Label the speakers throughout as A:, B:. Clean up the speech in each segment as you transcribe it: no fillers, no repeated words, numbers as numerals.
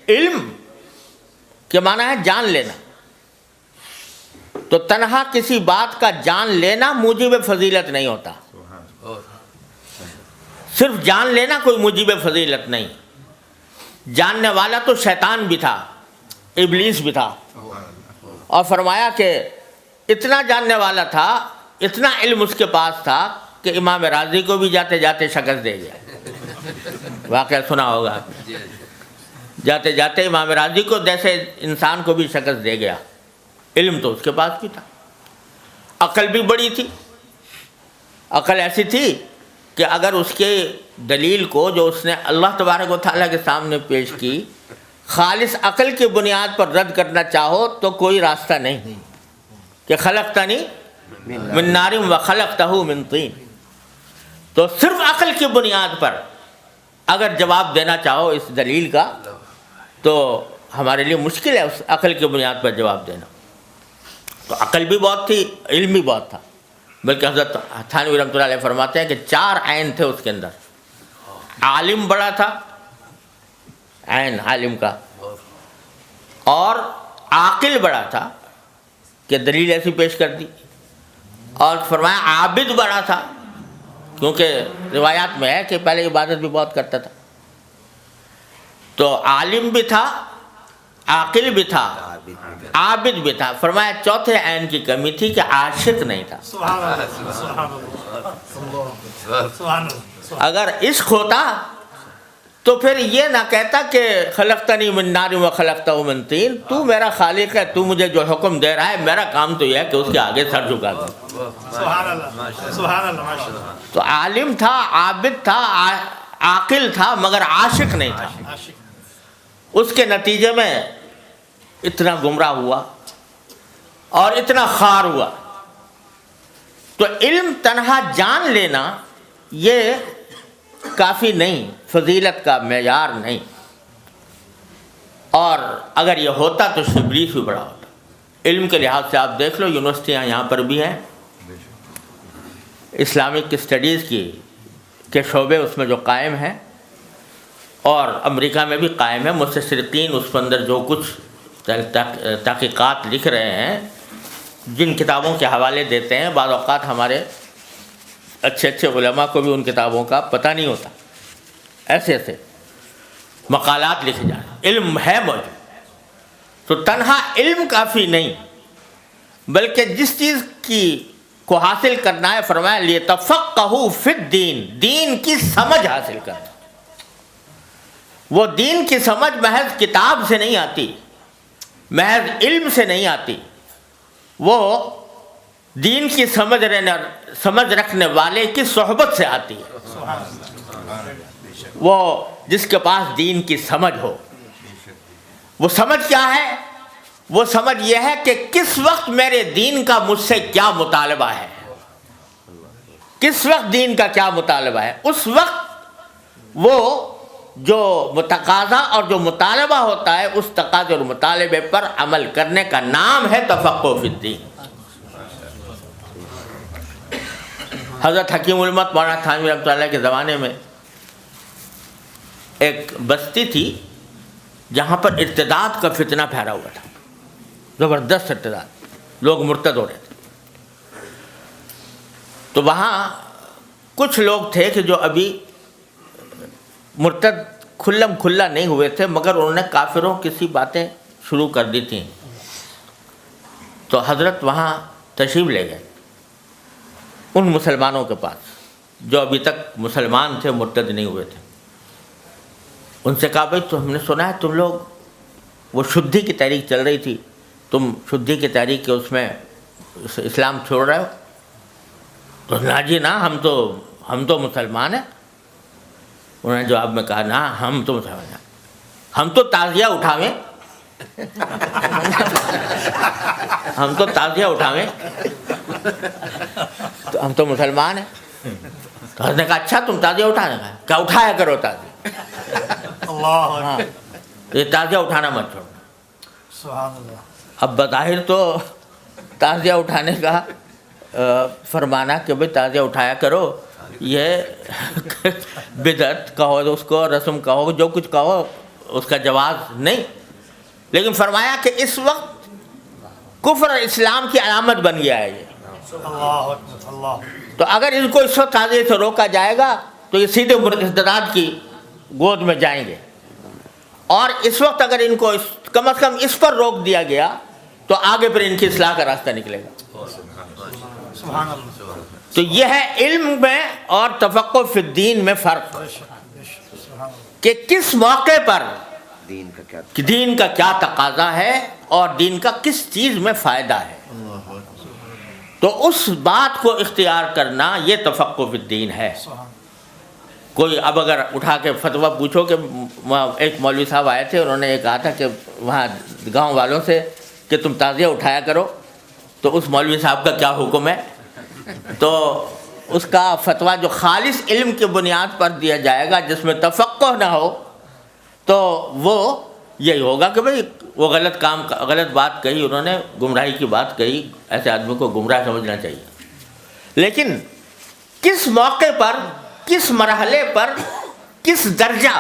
A: علم کے معنی ہے جان لینا، تو تنہا کسی بات کا جان لینا موجب فضیلت نہیں ہوتا، صرف جان لینا کوئی موجب فضیلت نہیں۔ جاننے والا تو شیطان بھی تھا، ابلیس بھی تھا، اور فرمایا کہ اتنا جاننے والا تھا، اتنا علم اس کے پاس تھا کہ امام راضی کو بھی جاتے جاتے شکست دے گیا۔ واقعہ سنا ہوگا آپ نے، جاتے جاتے امام راضی کو جیسے انسان کو بھی شکست دے گیا۔ علم تو اس کے پاس بھی تھا، عقل بھی بڑی تھی، عقل ایسی تھی کہ اگر اس کے دلیل کو جو اس نے اللہ تبارک و تعالیٰ کے سامنے پیش کی خالص عقل کی بنیاد پر رد کرنا چاہو تو کوئی راستہ نہیں، کہ خلقتنی من نار و خلقتہ من طین، تو صرف عقل کی بنیاد پر اگر جواب دینا چاہو اس دلیل کا تو ہمارے لیے مشکل ہے اس عقل کی بنیاد پر جواب دینا۔ تو عقل بھی بہت تھی، علم بھی بہت تھا، بلکہ حضرت تھانوی رحمۃ اللہ علیہ فرماتے ہیں کہ 4 عین تھے اس کے اندر۔ عالم بڑا تھا، عین عالم کا، اور عاقل بڑا تھا کہ دلیل ایسی پیش کر دی، اور فرمایا عابد بڑا تھا، کیونکہ روایات میں ہے کہ پہلے عبادت بھی بہت کرتا تھا۔ تو عالم بھی تھا، عاقل بھی تھا، عابد بھی تھا۔ فرمایا چوتھے عین کی کمی تھی کہ عاشق نہیں تھا۔ اگر عشق ہوتا تو پھر یہ نہ کہتا کہ خلقتنی من نار و خلقتہ من طین، تو میرا خالق ہے، تو مجھے جو حکم دے رہا ہے، میرا کام تو یہ ہے کہ اس کے آگے سر جھکا دوں۔ تو عالم تھا، عابد تھا، عاقل تھا، مگر عاشق نہیں تھا۔ اس کے نتیجے میں اتنا گمراہ ہوا اور اتنا خوار ہوا۔ تو علم تنہا جان لینا یہ کافی نہیں، فضیلت کا معیار نہیں، اور اگر یہ ہوتا تو شبریف بھی بڑا ہوتا۔ علم کے لحاظ سے آپ دیکھ لو، یونیورسٹیاں یہاں پر بھی ہیں، اسلامک اسٹڈیز کے شعبے اس میں جو قائم ہیں، اور امریکہ میں بھی قائم ہے۔ مستشرقین اس کے اندر جو کچھ تحقیقات لکھ رہے ہیں، جن کتابوں کے حوالے دیتے ہیں، بعض اوقات ہمارے اچھے اچھے علماء کو بھی ان کتابوں کا پتہ نہیں ہوتا، ایسے ایسے مقالات لکھے جائیں۔ علم ہے موجود، تو تنہا علم کافی نہیں، بلکہ جس چیز کو حاصل کرنا ہے، فرمایا لِيَتَفَقَّهُوا فِي الدِّينِ، دین کی سمجھ حاصل کرنا۔ وہ دین کی سمجھ محض کتاب سے نہیں آتی، محض علم سے نہیں آتی، وہ دین کی سمجھ رکھنے والے کی صحبت سے آتی ہے۔ وہ جس کے پاس دین کی سمجھ ہو، وہ سمجھ کیا ہے؟ وہ سمجھ یہ ہے کہ کس وقت میرے دین کا مجھ سے کیا مطالبہ ہے، کس وقت دین کا کیا مطالبہ ہے۔ اس وقت وہ جو تقاضا اور جو مطالبہ ہوتا ہے، اس تقاضے اور مطالبے پر عمل کرنے کا نام ہے تفقہ فی الدین۔ حضرت حکیم الامت مولانا تھانوی رحمۃ اللہ کے زمانے میں ایک بستی تھی جہاں پر ارتداد کا فتنہ پھیلا ہوا تھا، زبردست ارتداد، لوگ مرتد ہو رہے تھے۔ تو وہاں کچھ لوگ تھے کہ جو ابھی مرتد کھلا نہیں ہوئے تھے، مگر انہوں نے کافروں کسی باتیں شروع کر دی تھیں۔ تو حضرت وہاں تشریف لے گئے ان مسلمانوں کے پاس جو ابھی تک مسلمان تھے، مرتد نہیں ہوئے تھے۔ ان سے کہا بھائی تو ہم نے سنا ہے تم لوگ، وہ شدھی کی تحریک چل رہی تھی، تم شدھی کی تحریک کے اس میں اسلام چھوڑ رہے ہو؟ تو نا جی نا، ہم تو مسلمان ہیں۔ انہوں نے جواب میں کہا نا، ہم تو مسلمان ہیں، ہم تو تعزیہ اٹھاویں، ہم تو تعزیہ اٹھاویں، تو ہم تو مسلمان ہیں۔ تو حضرت نے کہا اچھا تم تعزیہ اٹھانے کا، کیا اٹھایا کرو تعزیہ، ہاں یہ تعزیہ اٹھانا مت چھوڑنا۔ اب بظاہر تو تعزیہ اٹھانے کا فرمانا کہ بھئی تعزیہ اٹھایا کرو، یہ بدعت کہو اس کو، رسم کہو، جو کچھ کہو، اس کا جواز نہیں، لیکن فرمایا کہ اس وقت کفر اور اسلام کی علامت بن گیا ہے یہ، تو اگر ان کو اس وقت تعزیے سے روکا جائے گا تو یہ سیدھے ارتداد کی گود میں جائیں گے، اور اس وقت اگر ان کو کم از کم اس پر روک دیا گیا تو آگے پھر ان کی اصلاح کا راستہ نکلے گا۔ تو یہ ہے علم میں اور تفقہ فی الدین میں فرق، کہ کس موقع پر دین کا کیا تقاضا ہے اور دین کا کس چیز میں فائدہ ہے، تو اس بات کو اختیار کرنا یہ تفقہ فی الدین ہے۔ کوئی اب اگر اٹھا کے فتویٰ پوچھو کہ ایک مولوی صاحب آئے تھے، انہوں نے یہ کہا تھا کہ وہاں گاؤں والوں سے کہ تم تعزیہ اٹھایا کرو، تو اس مولوی صاحب کا کیا حکم ہے؟ تو اس کا فتویٰ جو خالص علم کی بنیاد پر دیا جائے گا، جس میں تفقہ نہ ہو، تو وہ یہی ہوگا کہ بھئی وہ غلط بات کہی، انہوں نے گمراہی کی بات کہی، ایسے آدمی کو گمراہ سمجھنا چاہیے۔ لیکن کس موقع پر، کس مرحلے پر، کس درجہ،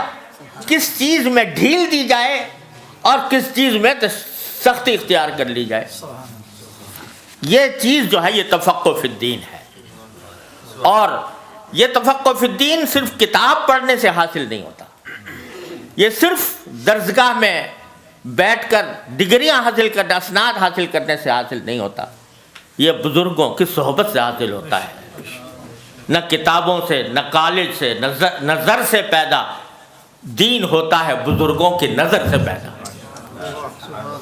A: کس چیز میں ڈھیل دی جائے اور کس چیز میں سختی اختیار کر لی جائے، یہ چیز جو ہے یہ تفقہ فی الدین ہے۔ اور یہ تفقہ فی الدین صرف کتاب پڑھنے سے حاصل نہیں ہوتا، یہ صرف درسگاہ میں بیٹھ کر ڈگریاں حاصل کرنے، اسناد حاصل کرنے سے حاصل نہیں ہوتا، یہ بزرگوں کی صحبت سے حاصل ہوتا ہے۔ نہ کتابوں سے، نہ کالج سے، نظر سے پیدا دین ہوتا ہے، بزرگوں کی نظر سے پیدا۔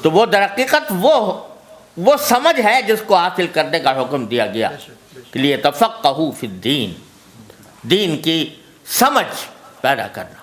A: تو وہ در حقیقت وہ سمجھ ہے جس کو حاصل کرنے کا حکم دیا گیا، کہ لیے تفقہوا فی الدین، دین کی سمجھ پیدا کرنا۔